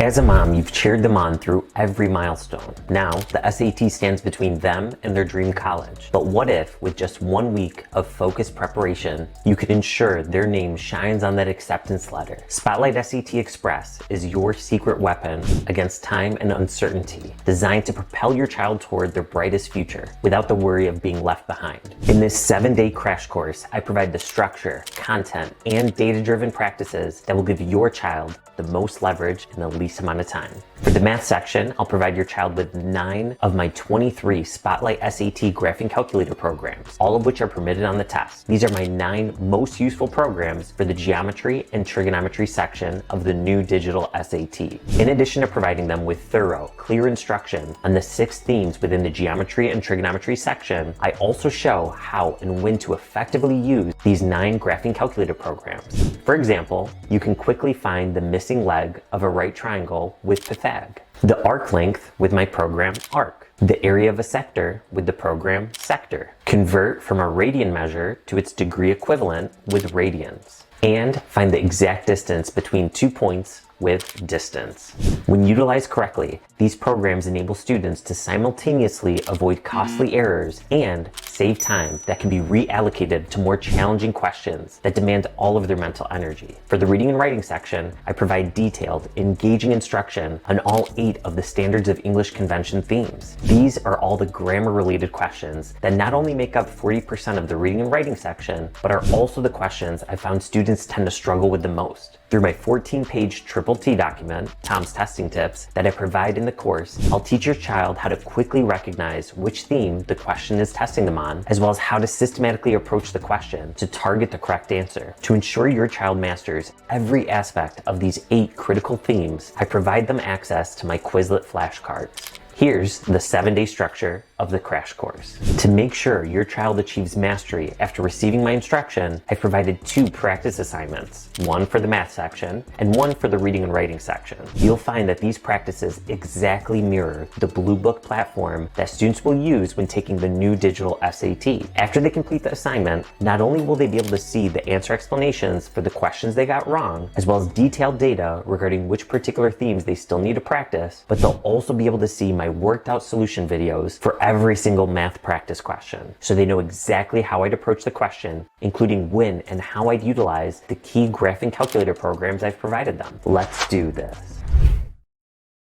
As a mom, you've cheered them on through every milestone. Now, the SAT stands between them and their dream college. But what if, with just 1 week of focused preparation, you could ensure their name shines on that acceptance letter? Spotlight SAT Express is your secret weapon against time and uncertainty, designed to propel your child toward their brightest future without the worry of being left behind. In this 7-day crash course, I provide the structure, content, and data-driven practices that will give your child the most leverage in the least amount of time. For the math section, I'll provide your child with 9 of my 23 Spotlight SAT graphing calculator programs, all of which are permitted on the test. These are my 9 most useful programs for the geometry and trigonometry section of the new digital SAT. In addition to providing them with thorough, clear instruction on the 6 themes within the geometry and trigonometry section, I also show how and when to effectively use these 9 graphing calculator programs. For example, you can quickly find the missing leg of a right triangle with Pythag, the arc length with my program Arc, the area of a sector with the program Sector, convert from a radian measure to its degree equivalent with radians, and find the exact distance between 2 points with distance. When utilized correctly, these programs enable students to simultaneously avoid costly errors and save time that can be reallocated to more challenging questions that demand all of their mental energy. For the reading and writing section, I provide detailed, engaging instruction on all 8 of the Standards of English Convention themes. These are all the grammar-related questions that not only make up 40% of the reading and writing section, but are also the questions I found students tend to struggle with the most. Through my 14-page Triple T document, Tom's Testing Tips, that I provide in the course, I'll teach your child how to quickly recognize which theme the question is testing them on, as well as how to systematically approach the question to target the correct answer. To ensure your child masters every aspect of these 8 critical themes, I provide them access to my Quizlet flashcards. Here's the 7-day structure of the crash course. To make sure your child achieves mastery after receiving my instruction, I've provided 2 practice assignments, one for the math section and one for the reading and writing section. You'll find that these practices exactly mirror the Blue Book platform that students will use when taking the new digital SAT. After they complete the assignment, not only will they be able to see the answer explanations for the questions they got wrong, as well as detailed data regarding which particular themes they still need to practice, but they'll also be able to see my worked out solution videos for every single math practice question, so they know exactly how I'd approach the question, including when and how I'd utilize the key graphing calculator programs I've provided them. Let's do this.